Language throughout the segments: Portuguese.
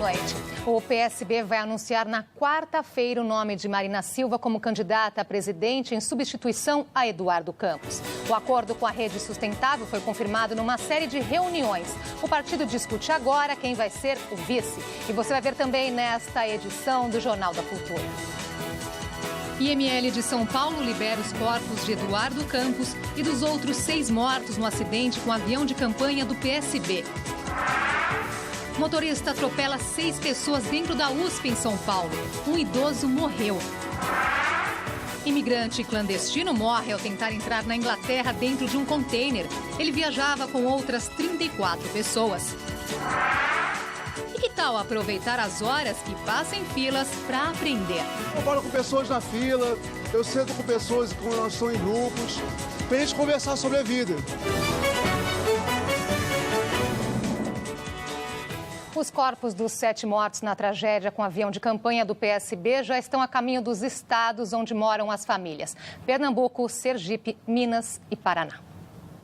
noite. O PSB vai anunciar na quarta-feira o nome de Marina Silva como candidata a presidente em substituição a Eduardo Campos. O acordo com a Rede Sustentável foi confirmado numa série de reuniões. O partido discute agora quem vai ser o vice. E você vai ver também nesta edição do Jornal da Cultura. IML de São Paulo libera os corpos de Eduardo Campos e dos outros 6 mortos no acidente com o avião de campanha do PSB. Motorista atropela 6 pessoas dentro da USP em São Paulo. Um idoso morreu. Imigrante clandestino morre ao tentar entrar na Inglaterra dentro de um container. Ele viajava com outras 34 pessoas. E que tal aproveitar as horas que passa em filas para aprender? Eu falo com pessoas na fila, eu sento com pessoas que nós estamos em grupos, para a gente conversar sobre a vida. Os corpos dos 7 mortos na tragédia com o avião de campanha do PSB já estão a caminho dos estados onde moram as famílias: Pernambuco, Sergipe, Minas e Paraná.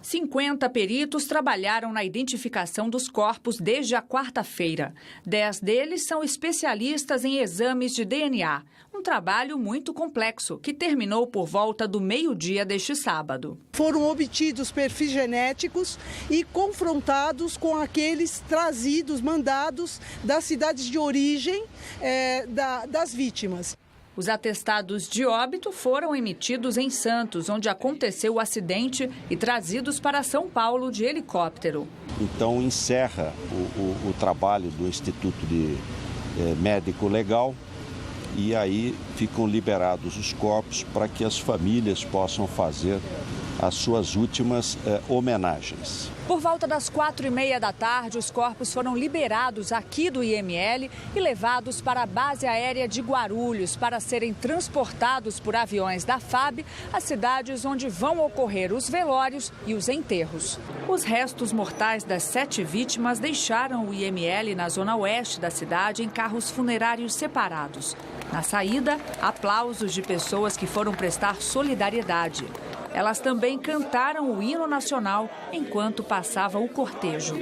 50 peritos trabalharam na identificação dos corpos desde a quarta-feira. 10 deles são especialistas em exames de DNA. Um trabalho muito complexo, que terminou por volta do meio-dia deste sábado. Foram obtidos perfis genéticos e confrontados com aqueles trazidos, mandados das cidades de origem das vítimas. Os atestados de óbito foram emitidos em Santos, onde aconteceu o acidente, e trazidos para São Paulo de helicóptero. Então encerra o trabalho do Instituto Médico Legal e aí ficam liberados os corpos para que as famílias possam fazer as suas últimas homenagens. Por volta das 4h30 da tarde, os corpos foram liberados aqui do IML e levados para a base aérea de Guarulhos para serem transportados por aviões da FAB às cidades onde vão ocorrer os velórios e os enterros. Os restos mortais das 7 vítimas deixaram o IML na zona oeste da cidade em carros funerários separados. Na saída, aplausos de pessoas que foram prestar solidariedade. Elas também cantaram o hino nacional enquanto passava o cortejo.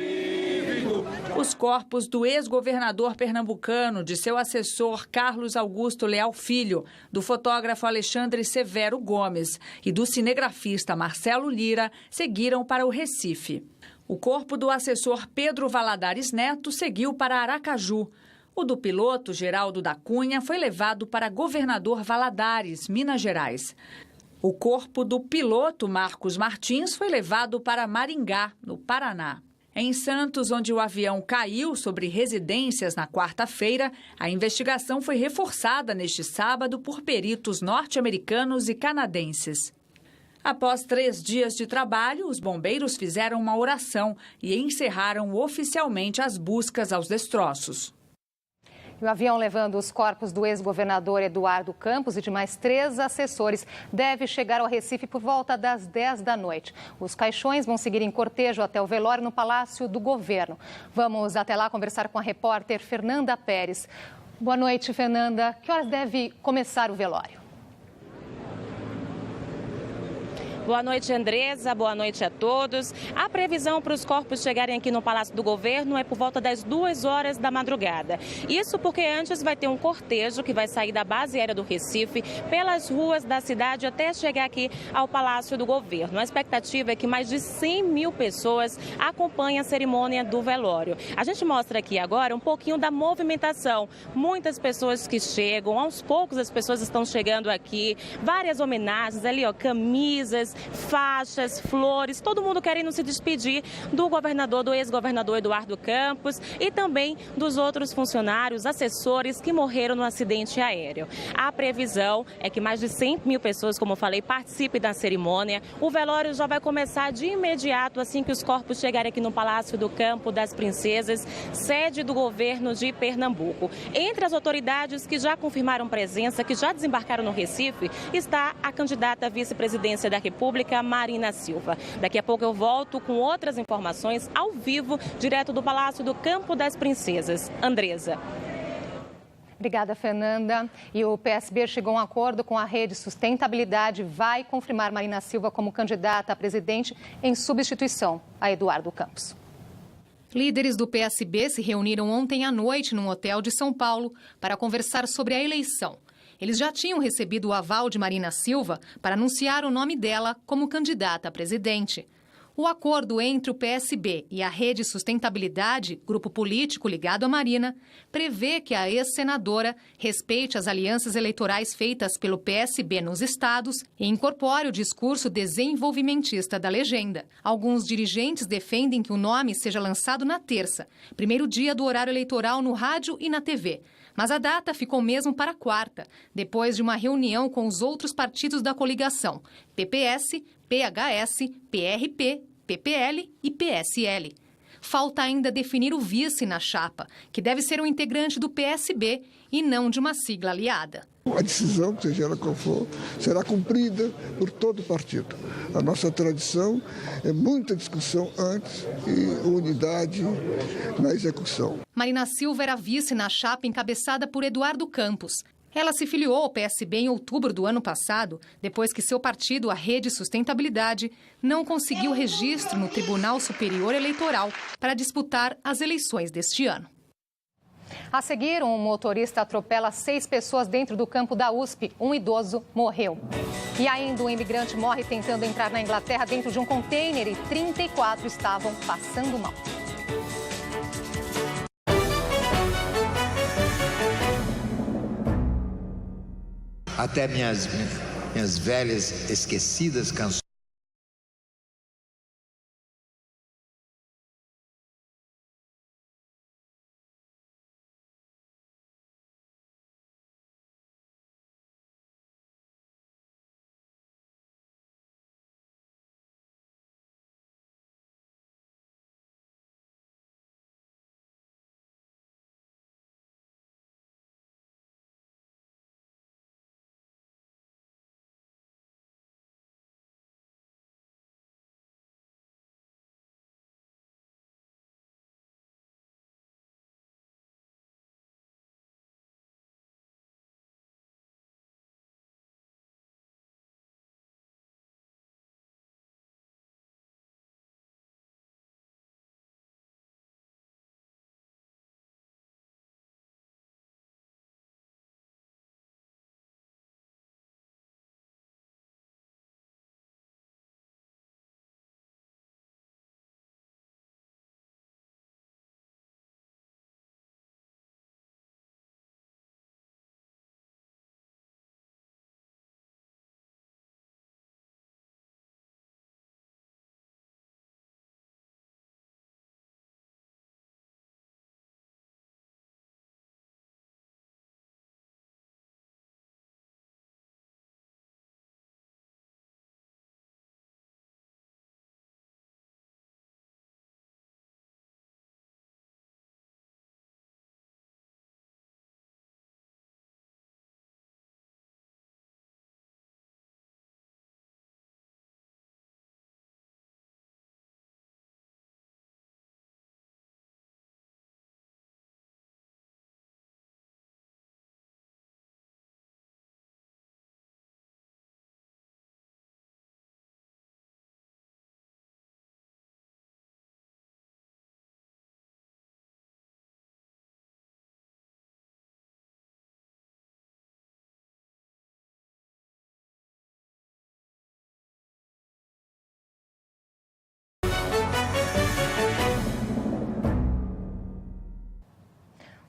Os corpos do ex-governador pernambucano, de seu assessor Carlos Augusto Leal Filho, do fotógrafo Alexandre Severo Gomes e do cinegrafista Marcelo Lira seguiram para o Recife. O corpo do assessor Pedro Valadares Neto seguiu para Aracaju. O do piloto Geraldo da Cunha foi levado para Governador Valadares, Minas Gerais. O corpo do piloto Marcos Martins foi levado para Maringá, no Paraná. Em Santos, onde o avião caiu sobre residências na quarta-feira, a investigação foi reforçada neste sábado por peritos norte-americanos e canadenses. Após 3 dias de trabalho, os bombeiros fizeram uma oração e encerraram oficialmente as buscas aos destroços. O avião levando os corpos do ex-governador Eduardo Campos e de mais 3 assessores deve chegar ao Recife por volta das 10 da noite. Os caixões vão seguir em cortejo até o velório no Palácio do Governo. Vamos até lá conversar com a repórter Fernanda Pérez. Boa noite, Fernanda. Que horas deve começar o velório? Boa noite, Andresa. Boa noite a todos. A previsão para os corpos chegarem aqui no Palácio do Governo é por volta das 2 horas da madrugada. Isso porque antes vai ter um cortejo que vai sair da base aérea do Recife pelas ruas da cidade até chegar aqui ao Palácio do Governo. A expectativa é que mais de 100 mil pessoas acompanhem a cerimônia do velório. A gente mostra aqui agora um pouquinho da movimentação. Muitas pessoas que chegam, aos poucos as pessoas estão chegando aqui. Várias homenagens ali, ó, camisas, faixas, flores, todo mundo querendo se despedir do governador, do ex-governador Eduardo Campos e também dos outros funcionários, assessores que morreram no acidente aéreo. A previsão é que mais de 100 mil pessoas, como eu falei, participem da cerimônia. O velório já vai começar de imediato, assim que os corpos chegarem aqui no Palácio do Campo das Princesas, sede do governo de Pernambuco. Entre as autoridades que já confirmaram presença, que já desembarcaram no Recife, está a candidata à vice-presidência da República, Marina Silva. Daqui a pouco eu volto com outras informações ao vivo, direto do Palácio do Campo das Princesas. Andresa. Obrigada, Fernanda. E o PSB chegou a um acordo com a Rede Sustentabilidade, vai confirmar Marina Silva como candidata a presidente em substituição a Eduardo Campos. Líderes do PSB se reuniram ontem à noite num hotel de São Paulo para conversar sobre a eleição. Eles já tinham recebido o aval de Marina Silva para anunciar o nome dela como candidata a presidente. O acordo entre o PSB e a Rede Sustentabilidade, grupo político ligado a Marina, prevê que a ex-senadora respeite as alianças eleitorais feitas pelo PSB nos estados e incorpore o discurso desenvolvimentista da legenda. Alguns dirigentes defendem que o nome seja lançado na terça, primeiro dia do horário eleitoral no rádio e na TV. Mas a data ficou mesmo para quarta, depois de uma reunião com os outros partidos da coligação, PPS, PHS, PRP, PPL e PSL. Falta ainda definir o vice na chapa, que deve ser um integrante do PSB e não de uma sigla aliada. A decisão, seja ela qual for, será cumprida por todo o partido. A nossa tradição é muita discussão antes e unidade na execução. Marina Silva era vice na chapa encabeçada por Eduardo Campos. Ela se filiou ao PSB em outubro do ano passado, depois que seu partido, a Rede Sustentabilidade, não conseguiu registro no Tribunal Superior Eleitoral para disputar as eleições deste ano. A seguir, um motorista atropela 6 pessoas dentro do campo da USP. Um idoso morreu. E ainda um imigrante morre tentando entrar na Inglaterra dentro de um container e 34 estavam passando mal. Até minhas velhas esquecidas canções.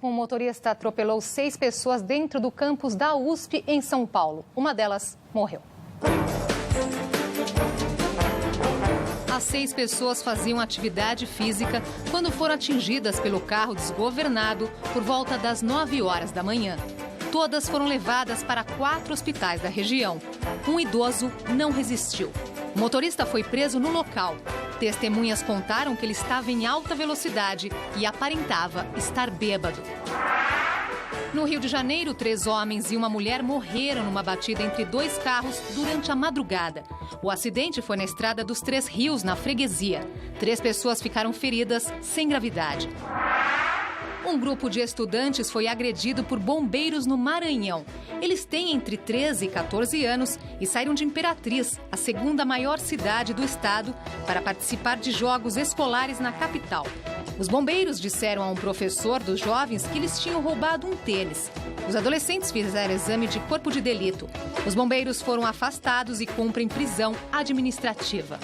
Um motorista atropelou 6 pessoas dentro do campus da USP, em São Paulo. Uma delas morreu. As 6 pessoas faziam atividade física quando foram atingidas pelo carro desgovernado por volta das 9 horas da manhã. Todas foram levadas para 4 hospitais da região. Um idoso não resistiu. O motorista foi preso no local. Testemunhas contaram que ele estava em alta velocidade e aparentava estar bêbado. No Rio de Janeiro, 3 homens e uma mulher morreram numa batida entre 2 carros durante a madrugada. O acidente foi na estrada dos 3 Rios, na freguesia. 3 pessoas ficaram feridas sem gravidade. Um grupo de estudantes foi agredido por bombeiros no Maranhão. Eles têm entre 13 e 14 anos e saíram de Imperatriz, a segunda maior cidade do estado, para participar de jogos escolares na capital. Os bombeiros disseram a um professor dos jovens que eles tinham roubado um tênis. Os adolescentes fizeram exame de corpo de delito. Os bombeiros foram afastados e cumprem prisão administrativa.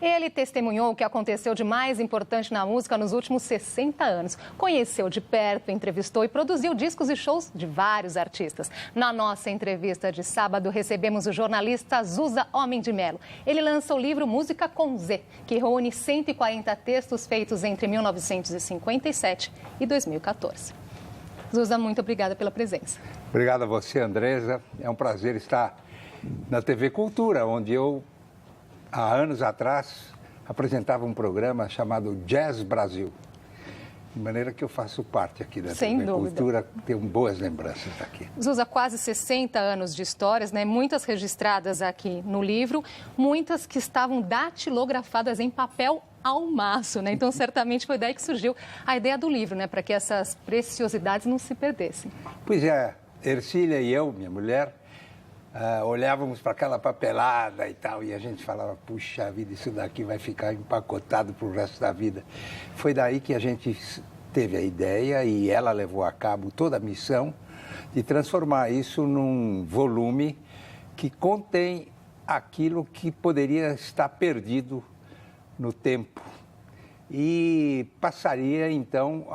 Ele testemunhou o que aconteceu de mais importante na música nos últimos 60 anos. Conheceu de perto, entrevistou e produziu discos e shows de vários artistas. Na nossa entrevista de sábado, recebemos o jornalista Zusa Homem de Melo. Ele lança o livro Música com Z, que reúne 140 textos feitos entre 1957 e 2014. Zusa, muito obrigada pela presença. Obrigado a você, Andresa. É um prazer estar na TV Cultura, onde eu, há anos atrás, apresentava um programa chamado Jazz Brasil. De maneira que eu faço parte aqui da TV Cultura, tenho boas lembranças daqui. Zusa, quase 60 anos de histórias, né? Muitas registradas aqui no livro, muitas que estavam datilografadas em papel ao maço, né? Então, certamente foi daí que surgiu a ideia do livro, né? Para que essas preciosidades não se perdessem. Pois é, Ercília e eu, minha mulher, olhávamos para aquela papelada e tal, e a gente falava, puxa vida, isso daqui vai ficar empacotado para o resto da vida. Foi daí que a gente teve a ideia e ela levou a cabo toda a missão de transformar isso num volume que contém aquilo que poderia estar perdido no tempo e passaria, então,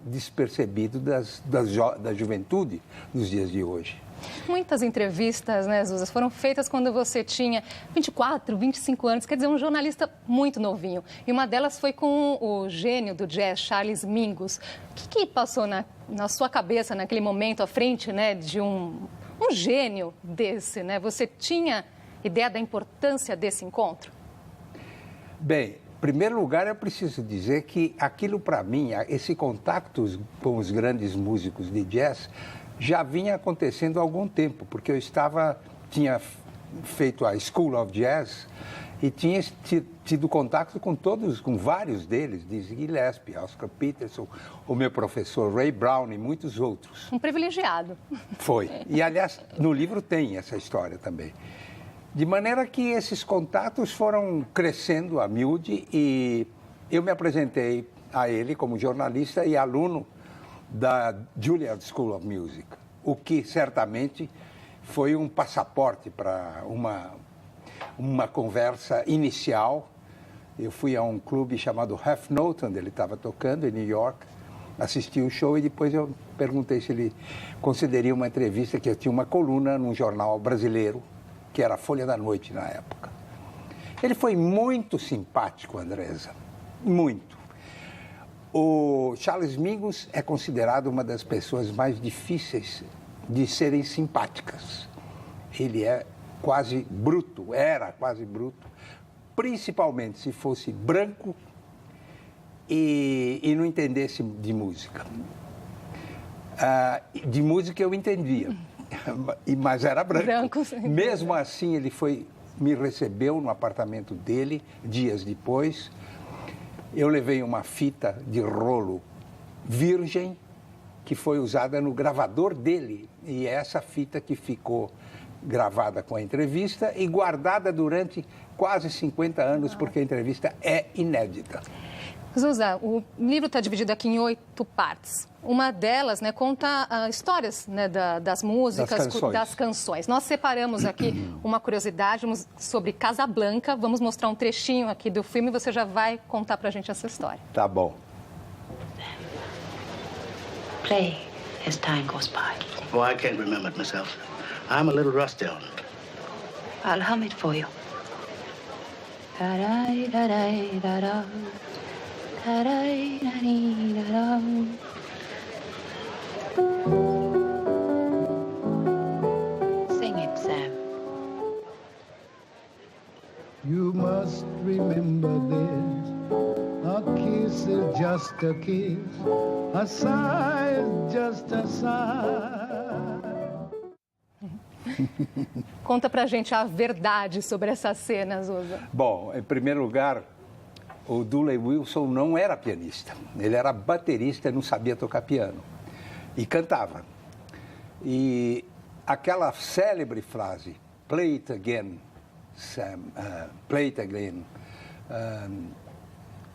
despercebido da juventude nos dias de hoje. Muitas entrevistas, né, Zusa, foram feitas quando você tinha 24, 25 anos, quer dizer, um jornalista muito novinho. E uma delas foi com o gênio do jazz, Charles Mingus. O que passou na sua cabeça naquele momento, à frente, né, de um gênio desse, né? Você tinha ideia da importância desse encontro? Bem, em primeiro lugar, eu preciso dizer que aquilo, para mim, esse contato com os grandes músicos de jazz já vinha acontecendo há algum tempo, porque eu tinha feito a School of Jazz e tinha tido contato com vários deles, Dizzy Gillespie, Oscar Peterson, o meu professor Ray Brown e muitos outros. Um privilegiado. Foi. E, aliás, no livro tem essa história também. De maneira que esses contatos foram crescendo a miúde e eu me apresentei a ele como jornalista e aluno da Juilliard School of Music, o que certamente foi um passaporte para uma conversa inicial. Eu fui a um clube chamado Half Note, onde ele estava tocando, em New York, assisti o show e depois eu perguntei se ele consideraria uma entrevista, que eu tinha uma coluna num jornal brasileiro, que era a Folha da Noite na época. Ele foi muito simpático, Andresa, muito. O Charles Mingus é considerado uma das pessoas mais difíceis de serem simpáticas. Ele é quase bruto, era quase bruto, principalmente se fosse branco e não entendesse de música. De música eu entendia, mas era branco. Mesmo assim, ele me recebeu no apartamento dele, dias depois. Eu levei uma fita de rolo virgem, que foi usada no gravador dele. E é essa fita que ficou gravada com a entrevista e guardada durante quase 50 anos, porque a entrevista é inédita. Zusa, o livro está dividido aqui em 8 partes. Uma delas, né, conta histórias, né, das músicas, das canções. Nós separamos aqui uma curiosidade sobre Casablanca. Vamos mostrar um trechinho aqui do filme e você já vai contar pra gente essa história. Tá bom. Play as time goes by. Oh, I can't remember it myself. I'm a little rusty on it. I'll hum it for you. Da-da-da-da-da-da. Da-da-da-da-da-da. Sing it, Sam. You must remember this. A kiss is just a kiss. A sigh is just a sigh. Conta pra gente a verdade sobre essa cena, Zusa. Bom, em primeiro lugar, o Dooley Wilson não era pianista. Ele era baterista e não sabia tocar piano. E cantava. E aquela célebre frase, play it again, Sam, play it again,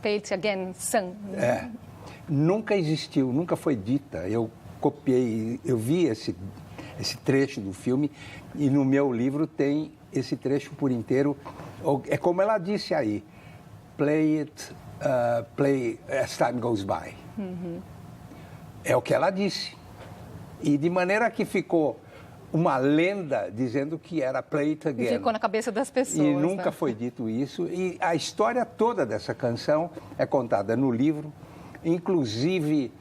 Fate Again Sun. Nunca existiu, nunca foi dita. Eu copiei, eu vi esse trecho do filme e no meu livro tem esse trecho por inteiro. É como ela disse aí, play as time goes by. É o que ela disse. E de maneira que ficou uma lenda dizendo que era Play It Again. E ficou na cabeça das pessoas. E nunca foi dito isso. E a história toda dessa canção é contada no livro, inclusive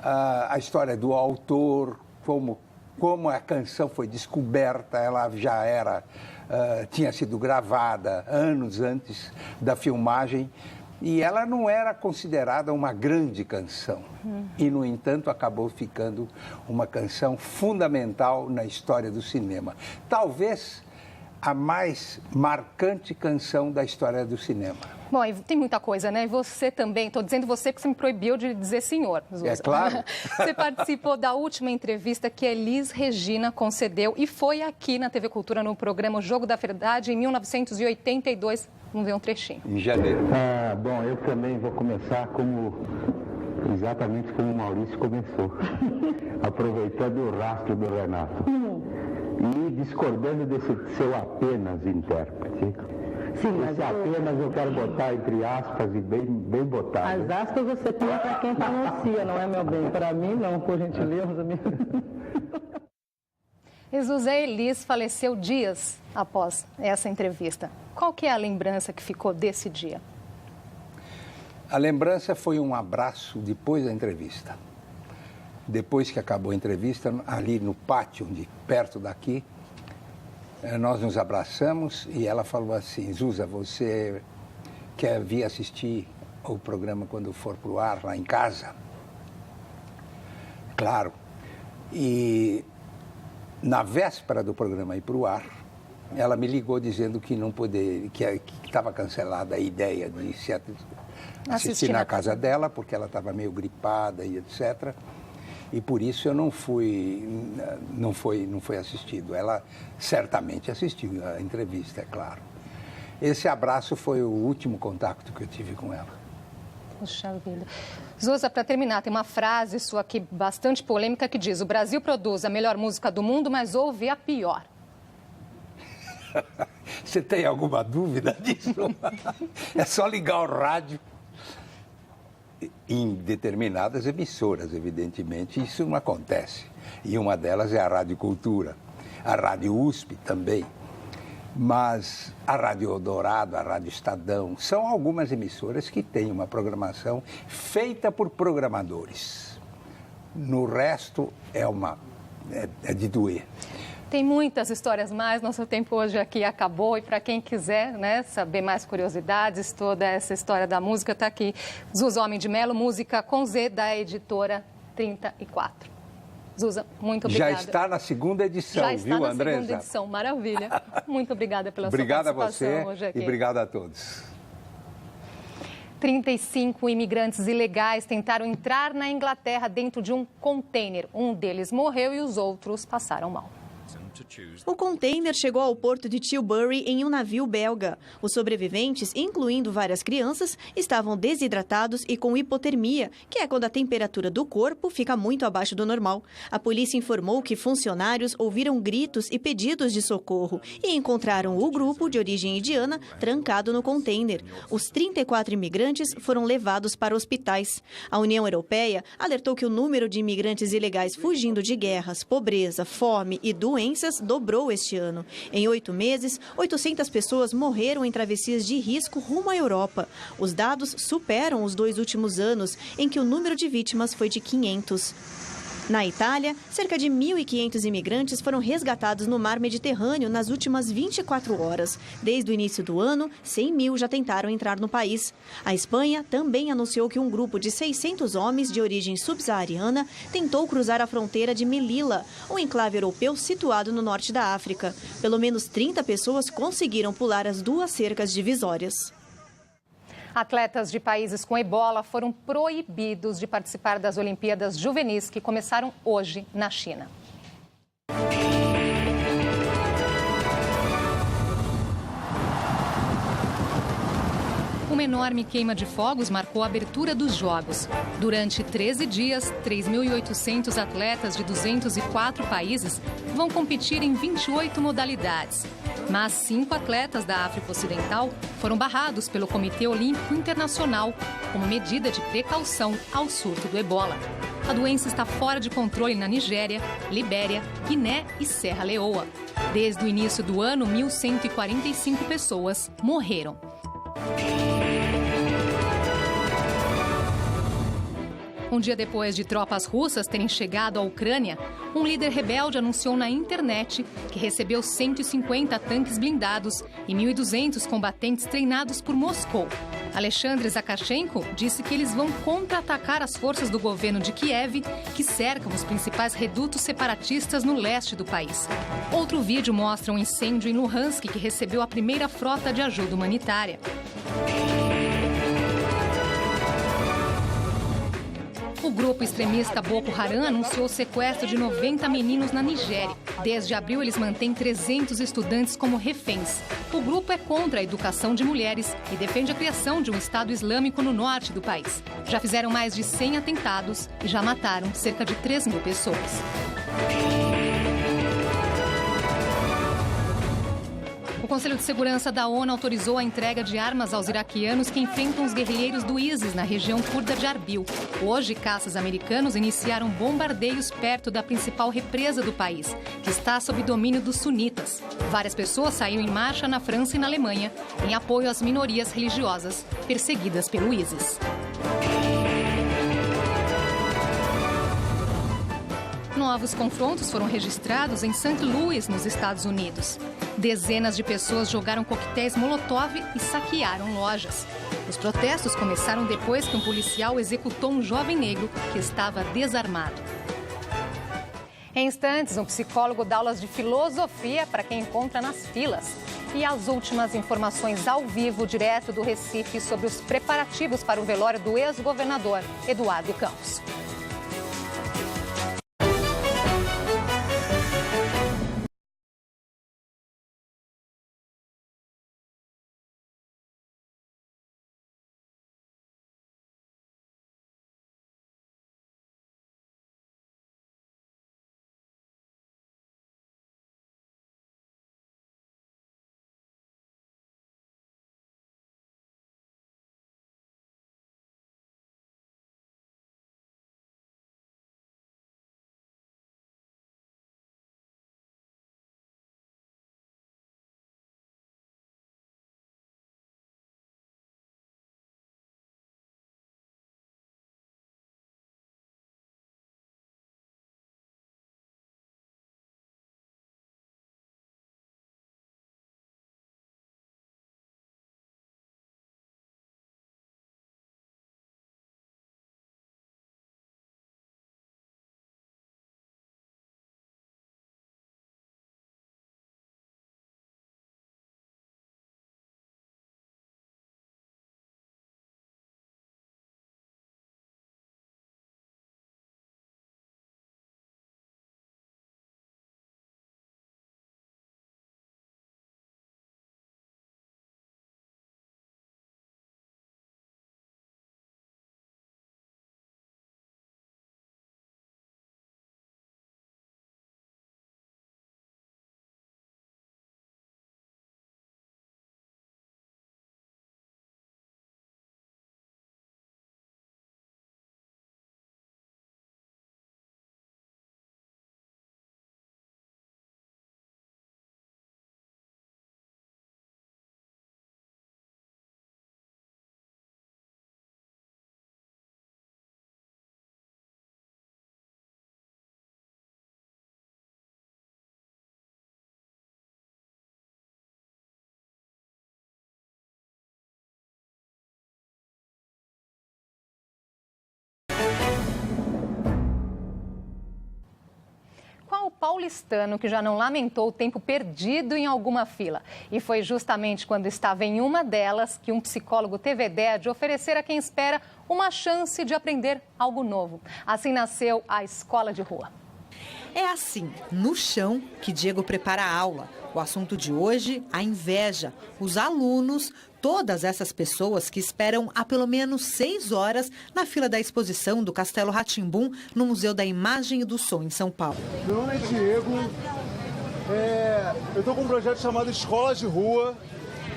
a história do autor, como a canção foi descoberta, ela já tinha sido gravada anos antes da filmagem. E ela não era considerada uma grande canção. E, no entanto, acabou ficando uma canção fundamental na história do cinema. Talvez a mais marcante canção da história do cinema. Bom, e tem muita coisa, né? E você também, estou dizendo você porque você me proibiu de dizer senhor, Zusa. É claro. Você participou da última entrevista que a Elis Regina concedeu e foi aqui na TV Cultura, no programa O Jogo da Verdade, em 1982. Vamos ver um trechinho. Em janeiro. Bom, eu também vou começar exatamente como o Maurício começou, aproveitando o rastro do Renato e discordando desse seu apenas intérprete. Sim, mas apenas eu quero botar entre aspas e bem botado. As aspas você põe para quem pronuncia, não é, meu bem? Para mim não, por gentileza. Zusa, Elis faleceu dias após essa entrevista. Qual que é a lembrança que ficou desse dia? A lembrança foi um abraço depois da entrevista. Depois que acabou a entrevista, ali no pátio, perto daqui, nós nos abraçamos e ela falou assim: Zusa, você quer vir assistir o programa quando for para o ar, lá em casa? Claro. E na véspera do programa ir para o ar, ela me ligou dizendo que não poderia, que estava cancelada a ideia de se assistir na casa dela, porque ela estava meio gripada e etc. E por isso eu não foi assistido. Ela certamente assistiu a entrevista, é claro. Esse abraço foi o último contato que eu tive com ela. Puxa vida. Zusa, para terminar, tem uma frase sua aqui bastante polêmica que diz: o Brasil produz a melhor música do mundo, mas ouve a pior. Você tem alguma dúvida disso? É só ligar o rádio. Em determinadas emissoras, evidentemente, isso não acontece. E uma delas é a Rádio Cultura, a Rádio USP também. Mas a Rádio Eldorado, a Rádio Estadão, são algumas emissoras que têm uma programação feita por programadores. No resto, é de doer. Tem muitas histórias mais, nosso tempo hoje aqui acabou e para quem quiser, né, saber mais curiosidades, toda essa história da música está aqui. Zusa Homem de Melo, música com Z, da editora 34. Zusa, muito obrigada. Já está na segunda edição, viu, Andresa? Já está na segunda edição, maravilha. Muito obrigada pela sua participação hoje aqui. E obrigado a todos. 35 imigrantes ilegais tentaram entrar na Inglaterra dentro de um container. Um deles morreu e os outros passaram mal. O container chegou ao porto de Tilbury em um navio belga. Os sobreviventes, incluindo várias crianças, estavam desidratados e com hipotermia, que é quando a temperatura do corpo fica muito abaixo do normal. A polícia informou que funcionários ouviram gritos e pedidos de socorro e encontraram o grupo de origem indiana trancado no container. Os 34 imigrantes foram levados para hospitais. A União Europeia alertou que o número de imigrantes ilegais fugindo de guerras, pobreza, fome e doenças dobrou este ano. Em 8 meses, 800 pessoas morreram em travessias de risco rumo à Europa. Os dados superam os 2 últimos anos, em que o número de vítimas foi de 500. Na Itália, cerca de 1.500 imigrantes foram resgatados no mar Mediterrâneo nas últimas 24 horas. Desde o início do ano, 100 mil já tentaram entrar no país. A Espanha também anunciou que um grupo de 600 homens de origem subsaariana tentou cruzar a fronteira de Melilla, um enclave europeu situado no norte da África. Pelo menos 30 pessoas conseguiram pular as 2 cercas divisórias. Atletas de países com ebola foram proibidos de participar das Olimpíadas Juvenis, que começaram hoje na China. O menor enorme queima de fogos marcou a abertura dos Jogos. Durante 13 dias, 3.800 atletas de 204 países vão competir em 28 modalidades. Mas 5 atletas da África Ocidental foram barrados pelo Comitê Olímpico Internacional como medida de precaução ao surto do ebola. A doença está fora de controle na Nigéria, Libéria, Guiné e Serra Leoa. Desde o início do ano, 1.145 pessoas morreram. Um dia depois de tropas russas terem chegado à Ucrânia, um líder rebelde anunciou na internet que recebeu 150 tanques blindados e 1.200 combatentes treinados por Moscou. Alexandre Zakharchenko disse que eles vão contra-atacar as forças do governo de Kiev, que cercam os principais redutos separatistas no leste do país. Outro vídeo mostra um incêndio em Luhansk, que recebeu a primeira frota de ajuda humanitária. O grupo extremista Boko Haram anunciou o sequestro de 90 meninos na Nigéria. Desde abril, eles mantêm 300 estudantes como reféns. O grupo é contra a educação de mulheres e defende a criação de um Estado Islâmico no norte do país. Já fizeram mais de 100 atentados e já mataram cerca de 3.000 pessoas. O Conselho de Segurança da ONU autorizou a entrega de armas aos iraquianos que enfrentam os guerrilheiros do ISIS na região curda de Arbil. Hoje, caças americanos iniciaram bombardeios perto da principal represa do país, que está sob domínio dos sunitas. Várias pessoas saíram em marcha na França e na Alemanha em apoio às minorias religiosas perseguidas pelo ISIS. Novos confrontos foram registrados em St. Louis, nos Estados Unidos. Dezenas de pessoas jogaram coquetéis Molotov e saquearam lojas. Os protestos começaram depois que um policial executou um jovem negro que estava desarmado. Em instantes, um psicólogo dá aulas de filosofia para quem encontra nas filas. E as últimas informações ao vivo, direto do Recife, sobre os preparativos para o velório do ex-governador Eduardo Campos. Qual o paulistano que já não lamentou o tempo perdido em alguma fila? E foi justamente quando estava em uma delas que um psicólogo teve a ideia de oferecer a quem espera uma chance de aprender algo novo. Assim nasceu a Escola de Rua. É assim, no chão, que Diego prepara a aula. O assunto de hoje, a inveja. Os alunos, todas essas pessoas que esperam há pelo menos 6 horas na fila da exposição do Castelo Rá-Tim-Bum no Museu da Imagem e do Som, em São Paulo. Meu nome é Diego. Eu estou com um projeto chamado Escola de Rua.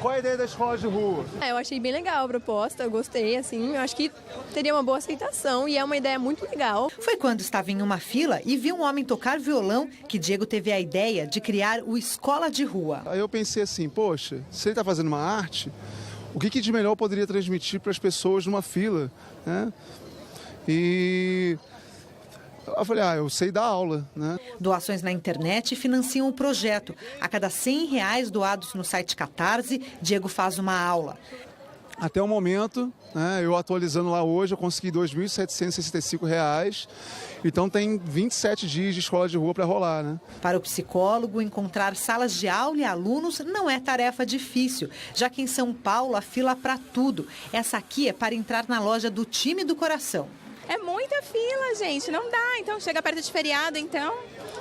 Qual é a ideia da escola de rua? Eu achei bem legal a proposta, eu gostei, assim, eu acho que teria uma boa aceitação e é uma ideia muito legal. Foi quando estava em uma fila e viu um homem tocar violão que Diego teve a ideia de criar o Escola de Rua. Aí eu pensei assim, poxa, se ele está fazendo uma arte, o que de melhor eu poderia transmitir para as pessoas numa fila, né? E eu falei, eu sei dar aula, né? Doações na internet financiam o projeto. A cada R$100 doados no site Catarse, Diego faz uma aula. Até o momento, né, eu atualizando lá hoje, eu consegui R$ 2.765. Então tem 27 dias de escola de rua para rolar, né? Para o psicólogo, encontrar salas de aula e alunos não é tarefa difícil, já que em São Paulo a fila para tudo. Essa aqui é para entrar na loja do Time do Coração. É muita fila, gente, não dá. Então, chega perto de feriado, então,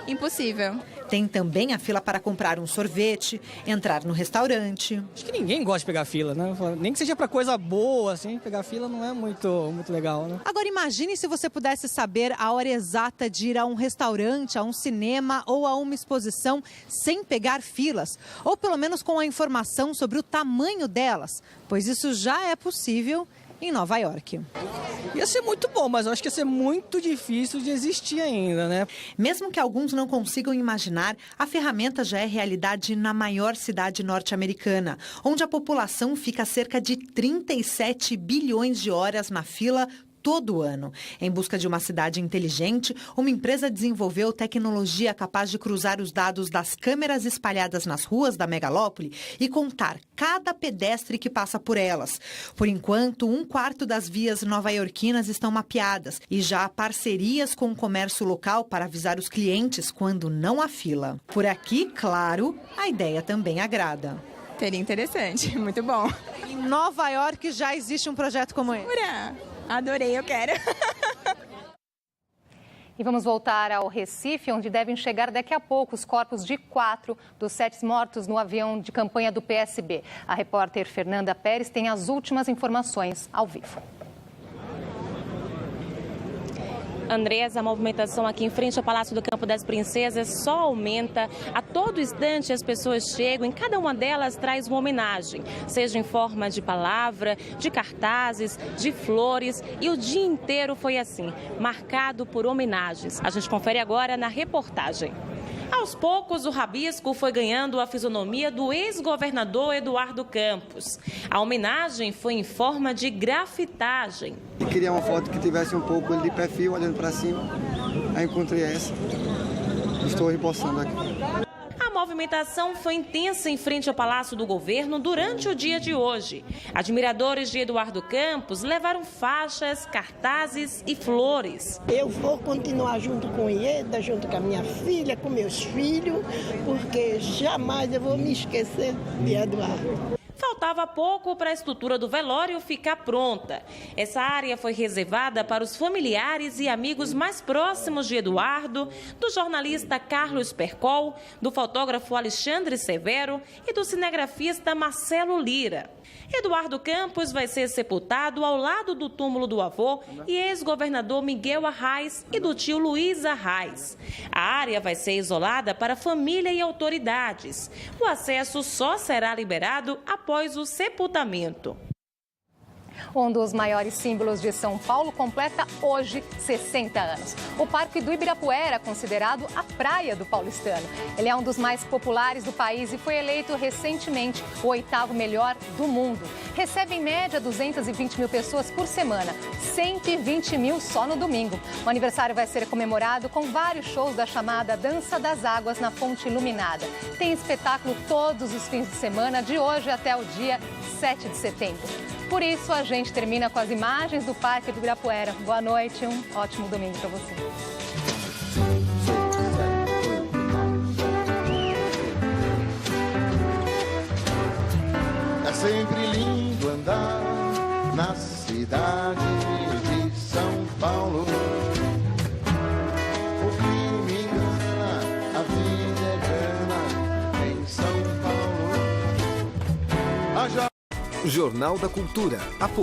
impossível. Tem também a fila para comprar um sorvete, entrar no restaurante. Acho que ninguém gosta de pegar fila, né? Nem que seja para coisa boa, assim, pegar fila não é muito legal, né? Agora, imagine se você pudesse saber a hora exata de ir a um restaurante, a um cinema ou a uma exposição sem pegar filas. Ou pelo menos com a informação sobre o tamanho delas, pois isso já é possível em Nova York. Ia ser muito bom, mas eu acho que ia ser muito difícil de existir ainda, né? Mesmo que alguns não consigam imaginar, a ferramenta já é realidade na maior cidade norte-americana, onde a população fica cerca de 37 bilhões de horas na fila todo ano. Em busca de uma cidade inteligente, uma empresa desenvolveu tecnologia capaz de cruzar os dados das câmeras espalhadas nas ruas da megalópole e contar cada pedestre que passa por elas. Por enquanto, 1/4 das vias nova-iorquinas estão mapeadas e já há parcerias com o comércio local para avisar os clientes quando não há fila. Por aqui, claro, a ideia também agrada. Seria interessante, muito bom. Em Nova York já existe um projeto como esse? Adorei, eu quero. E vamos voltar ao Recife, onde devem chegar daqui a pouco os corpos de 4 dos 7 mortos no avião de campanha do PSB. A repórter Fernanda Pérez tem as últimas informações ao vivo. Andresa, a movimentação aqui em frente ao Palácio do Campo das Princesas só aumenta. A todo instante as pessoas chegam, em cada uma delas traz uma homenagem, seja em forma de palavra, de cartazes, de flores, e o dia inteiro foi assim, marcado por homenagens. A gente confere agora na reportagem. Aos poucos, o rabisco foi ganhando a fisionomia do ex-governador Eduardo Campos. A homenagem foi em forma de grafitagem. Eu queria uma foto que tivesse um pouco de perfil, olhando para cima. Aí encontrei essa. Estou repossando aqui. A movimentação foi intensa em frente ao Palácio do Governo durante o dia de hoje. Admiradores de Eduardo Campos levaram faixas, cartazes e flores. Eu vou continuar junto com Ieda, junto com a minha filha, com meus filhos, porque jamais eu vou me esquecer de Eduardo. Faltava pouco para a estrutura do velório ficar pronta. Essa área foi reservada para os familiares e amigos mais próximos de Eduardo, do jornalista Carlos Percol, do fotógrafo Alexandre Severo e do cinegrafista Marcelo Lira. Eduardo Campos vai ser sepultado ao lado do túmulo do avô e ex-governador Miguel Arraes e do tio Luiz Arraes. A área vai ser isolada para família e autoridades. O acesso só será liberado após o sepultamento. Um dos maiores símbolos de São Paulo completa hoje 60 anos. O Parque do Ibirapuera é considerado a praia do paulistano. Ele é um dos mais populares do país e foi eleito recentemente o 8º melhor do mundo. Recebe em média 220 mil pessoas por semana, 120 mil só no domingo. O aniversário vai ser comemorado com vários shows da chamada Dança das Águas na Fonte Iluminada. Tem espetáculo todos os fins de semana, de hoje até o dia 7 de setembro. Por isso, a gente termina com as imagens do Parque do Ibirapuera. Boa noite, um ótimo domingo para você. É sempre lindo andar na cidade de São Paulo. O que me engana Já, já. Jornal da Cultura. Apoio.